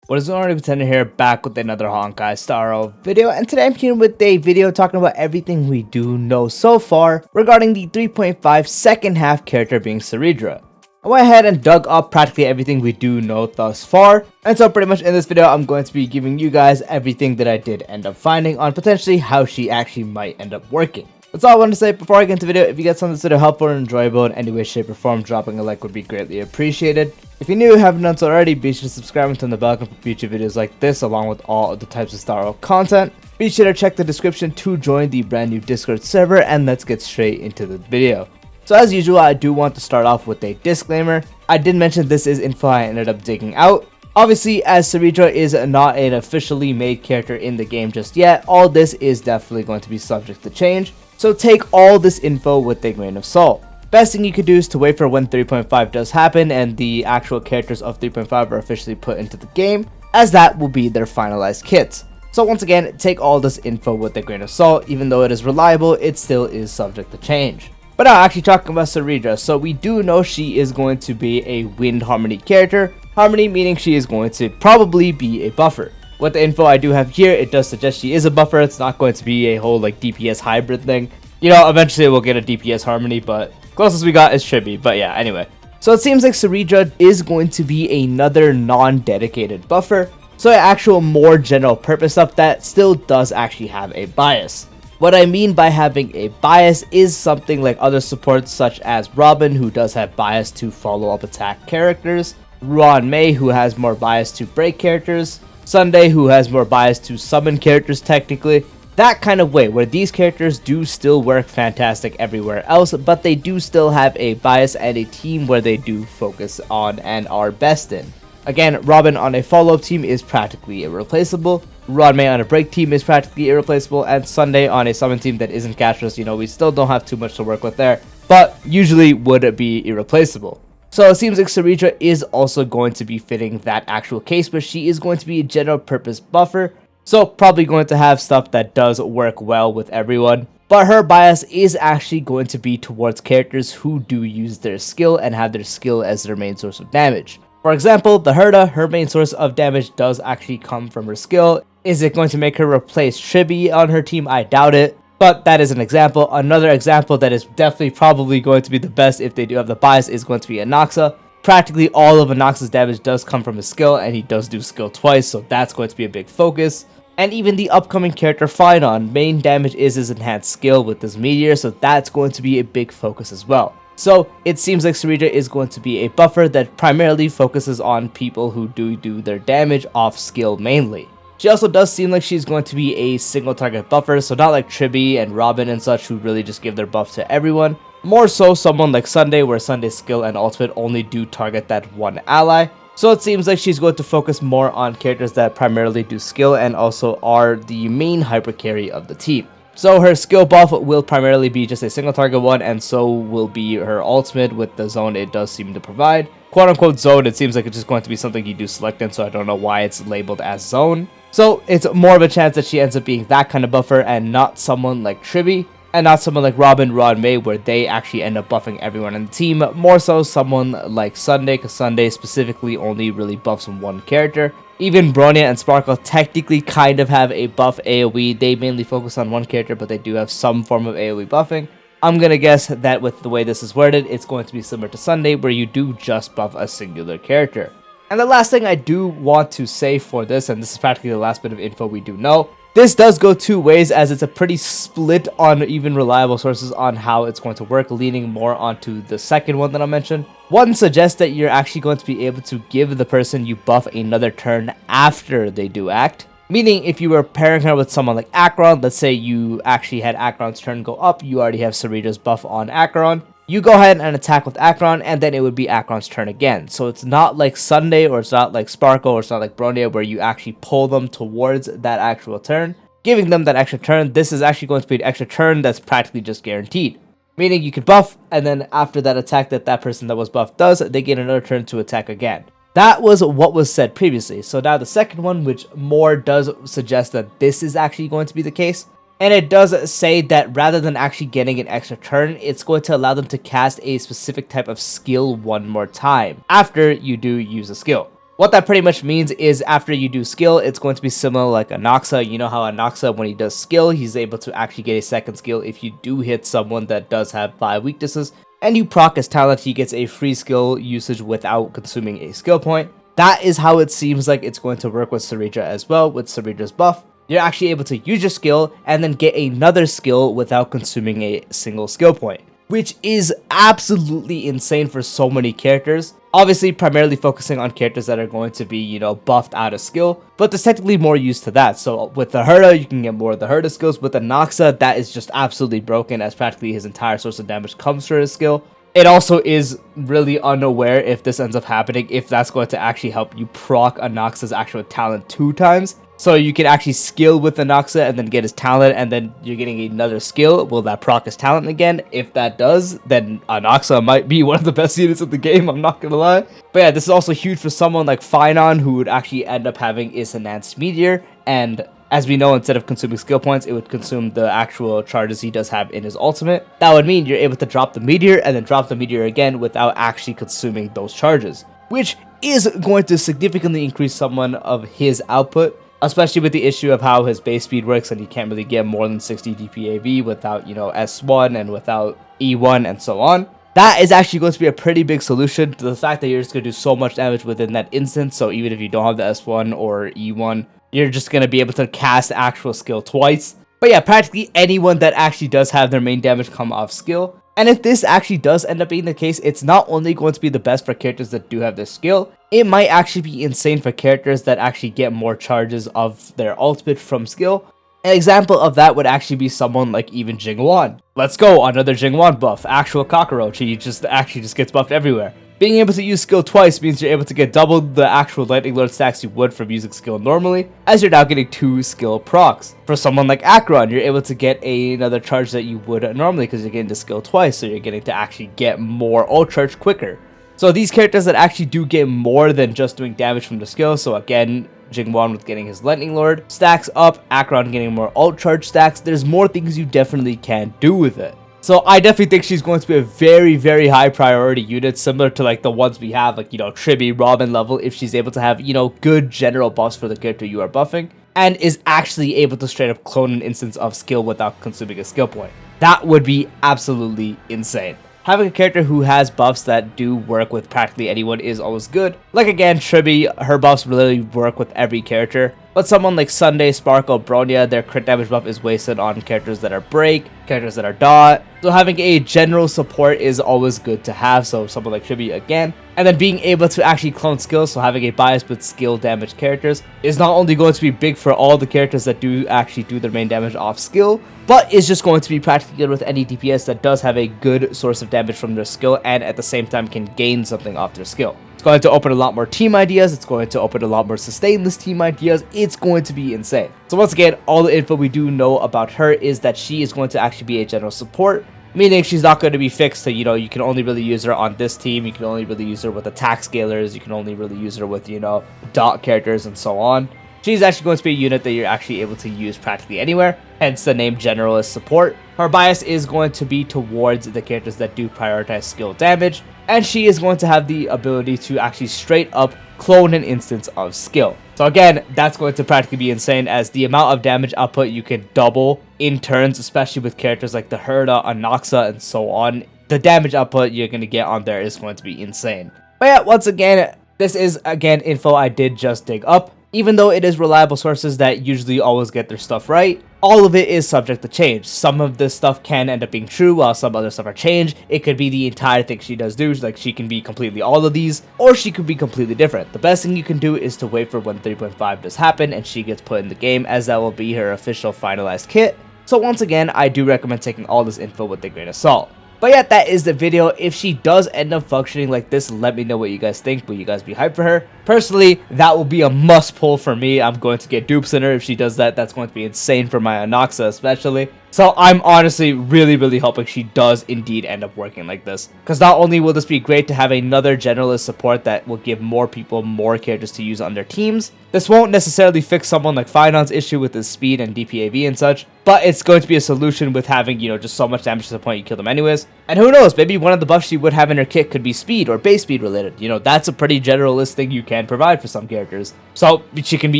What is already pretending here, back with another Honkai Star video, and today I'm here with a video talking about everything we do know so far regarding the 3.5 second half character being Cerydra. I went ahead and dug up practically everything we do know thus far, and so pretty much in this video I'm going to be giving you guys everything that I did end up finding on potentially how she actually might end up working. That's all I wanted to say. Before I get into the video, if you guys found this video helpful or enjoyable in any way, shape, or form, dropping a like would be greatly appreciated. If you're new and haven't done so already, be sure to subscribe and turn the bell icon for future videos like this, along with all of the types of Star Oil content. Be sure to check the description to join the brand new Discord server, and let's get straight into the video. So as usual, I do want to start off with a disclaimer. I did mention this is info I ended up digging out. Obviously, as Cerydra is not an officially made character in the game just yet, all this is definitely going to be subject to change. So take all this info with a grain of salt. Best thing you could do is to wait for when 3.5 does happen and the actual characters of 3.5 are officially put into the game, as that will be their finalized kits. So once again, take all this info with a grain of salt. Even though it is reliable, it still is subject to change. But now, actually talking about Cerydra, so we do know she is going to be a Wind Harmony character. Harmony meaning she is going to probably be a buffer. With the info I do have here, it does suggest she is a buffer. It's not going to be a whole like DPS hybrid thing. You know, eventually we'll get a DPS Harmony, but closest we got is Chibi. But yeah, anyway. So it seems like Cerydra is going to be another non-dedicated buffer. So an actual more general purpose stuff that still does actually have a bias. What I mean by having a bias is something like other supports such as Robin, who does have bias to follow up attack characters, Ruan Mei, who has more bias to break characters, Sunday, who has more bias to summon characters technically. That kind of way, where these characters do still work fantastic everywhere else, but they do still have a bias and a team where they do focus on and are best in. Again, Robin on a follow-up team is practically irreplaceable, Ruan Mei on a break team is practically irreplaceable, and Sunday on a summon team that isn't Castrus, you know, we still don't have too much to work with there, but usually would be irreplaceable. So it seems like Cerydra is also going to be fitting that actual case, where she is going to be a general purpose buffer, so probably going to have stuff that does work well with everyone. But her bias is actually going to be towards characters who do use their skill and have their skill as their main source of damage. For example, the Herda, her main source of damage does actually come from her skill. Is it going to make her replace Chibi on her team? I doubt it. But that is an example. Another example that is definitely probably going to be the best if they do have the bias is going to be Anaxa. Practically all of Anaxa's damage does come from his skill, and he does do skill twice, so that's going to be a big focus. And even the upcoming character Phynon, main damage is his enhanced skill with this meteor, so that's going to be a big focus as well. So it seems like Cerydra is going to be a buffer that primarily focuses on people who do their damage off skill mainly. She also does seem like she's going to be a single target buffer, so not like Chibi and Robin and such who really just give their buff to everyone. More so someone like Sunday, where Sunday's skill and ultimate only do target that one ally. So it seems like she's going to focus more on characters that primarily do skill and also are the main hyper carry of the team. So her skill buff will primarily be just a single target one, and so will be her ultimate with the zone it does seem to provide. Quote unquote zone, it seems like it's just going to be something you do select in, so I don't know why it's labeled as zone. So it's more of a chance that she ends up being that kind of buffer and not someone like Chibi, and not someone like Robin, Ruan Mei, where they actually end up buffing everyone on the team. More so someone like Sunday, because Sunday specifically only really buffs one character. Even Bronya and Sparkle technically kind of have a buff AoE. They mainly focus on one character, but they do have some form of AoE buffing. I'm gonna guess that with the way this is worded, it's going to be similar to Sunday, where you do just buff a singular character. And the last thing I do want to say for this, and this is practically the last bit of info we do know, this does go two ways, as it's a pretty split on even reliable sources on how it's going to work, leaning more onto the second one that I'll mention. One suggests that you're actually going to be able to give the person you buff another turn after they do act. Meaning, if you were pairing her with someone like Acheron, let's say you actually had Acheron's turn go up, you already have Cerydra's buff on Acheron. You go ahead and attack with Acheron, and then it would be Acheron's turn again. So it's not like Sunday, or it's not like Sparkle, or it's not like Bronya, where you actually pull them towards that actual turn, giving them that extra turn. This is actually going to be an extra turn that's practically just guaranteed. Meaning you can buff, and then after that attack that person that was buffed does, they get another turn to attack again. That was what was said previously. So now the second one, which more does suggest that this is actually going to be the case. And it does say that rather than actually getting an extra turn, it's going to allow them to cast a specific type of skill one more time after you do use a skill. What that pretty much means is after you do skill, it's going to be similar like Anaxa. You know how Anaxa, when he does skill, he's able to actually get a second skill if you do hit someone that does have 5 weaknesses, and you proc his talent, he gets a free skill usage without consuming a skill point. That is how it seems like it's going to work with Cerydra as well. With Cerydra's buff, you're actually able to use your skill and then get another skill without consuming a single skill point, which is absolutely insane for so many characters. Obviously, primarily focusing on characters that are going to be, you know, buffed out of skill, but there's technically more use to that. So with the Herda, you can get more of the Herda skills. With the Noxa, that is just absolutely broken, as practically his entire source of damage comes from his skill. It also is really unaware if this ends up happening, if that's going to actually help you proc Anaxa's actual talent 2 times. So you can actually skill with Anaxa and then get his talent, and then you're getting another skill. Will that proc his talent again? If that does, then Anaxa might be one of the best units of the game, I'm not gonna lie. But yeah, this is also huge for someone like Finon, who would actually end up having his enhanced meteor, and as we know, instead of consuming skill points, it would consume the actual charges he does have in his ultimate. That would mean you're able to drop the meteor and then drop the meteor again without actually consuming those charges, which is going to significantly increase someone of his output, especially with the issue of how his base speed works, and you can't really get more than 60 DPAV without, you know, S1 and without E1 and so on. That is actually going to be a pretty big solution to the fact that you're just going to do so much damage within that instance. So even if you don't have the S1 or E1, you're just going to be able to cast actual skill twice. But yeah, practically anyone that actually does have their main damage come off skill. And if this actually does end up being the case, it's not only going to be the best for characters that do have this skill, it might actually be insane for characters that actually get more charges of their ultimate from skill. An example of that would actually be someone like even Jingwan. Let's go, another Jingwan buff, actual cockroach. He just gets buffed everywhere. Being able to use skill twice means you're able to get double the actual lightning lord stacks you would from using skill normally, as you're now getting 2 skill procs. For someone like Acheron, you're able to get another charge that you would normally because you're getting the skill twice, so you're getting to actually get more ult charge quicker. So these characters that actually do get more than just doing damage from the skill, so again, Jingwan with getting his lightning lord stacks up, Acheron getting more ult charge stacks, there's more things you definitely can do with it. So I definitely think she's going to be a very, very high priority unit, similar to like the ones we have, like, you know, Tribi, Robin level, if she's able to have, you know, good general buffs for the character you are buffing, and is actually able to straight up clone an instance of skill without consuming a skill point. That would be absolutely insane. Having a character who has buffs that do work with practically anyone is always good. Like again, Tribi, her buffs really work with every character. But someone like Sunday, Sparkle, Bronya, their crit damage buff is wasted on characters that are break, characters that are dot. So having a general support is always good to have, so someone like Tribi again. And then being able to actually clone skills, so having a bias with skill damage characters, is not only going to be big for all the characters that do actually do their main damage off skill, but is just going to be practically good with any DPS that does have a good source of damage from their skill and at the same time can gain something off their skill. It's going to open a lot more team ideas, it's going to open a lot more sustainless team ideas, it's going to be insane. So once again, all the info we do know about her is that she is going to actually be a general support, meaning she's not going to be fixed to, you know, you can only really use her on this team, you can only really use her with attack scalers, you can only really use her with, you know, dot characters and so on. She's actually going to be a unit that you're actually able to use practically anywhere, hence the name Generalist Support. Her bias is going to be towards the characters that do prioritize skill damage, and she is going to have the ability to actually straight up clone an instance of skill. So again, that's going to practically be insane, as the amount of damage output you can double in turns, especially with characters like the Herda, Anaxa, and so on. The damage output you're going to get on there is going to be insane. But yeah, once again, this is again info I did just dig up. Even though it is reliable sources that usually always get their stuff right, all of it is subject to change. Some of this stuff can end up being true, while some other stuff are changed. It could be the entire thing she does do, like she can be completely all of these, or she could be completely different. The best thing you can do is to wait for when 3.5 does happen and she gets put in the game, as that will be her official finalized kit. So once again, I do recommend taking all this info with a grain of salt. But yeah, that is the video. If she does end up functioning like this, let me know what you guys think. Will you guys be hyped for her? Personally, that will be a must pull for me. I'm going to get dupes in her if she does that. That's going to be insane for my Anaxa especially. So I'm honestly really hoping she does indeed end up working like this. Because not only will this be great to have another generalist support that will give more people more characters to use on their teams, this won't necessarily fix someone like Finon's issue with his speed and DPAV and such, but it's going to be a solution with having, you know, just so much damage to the point you kill them anyways. And who knows, maybe one of the buffs she would have in her kit could be speed or base speed related. You know, that's a pretty generalist thing you can can provide for some characters. So she can be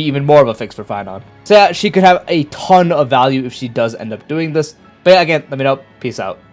even more of a fix for Finon. So yeah, she could have a ton of value if she does end up doing this. But yeah, again, let me know. Peace out.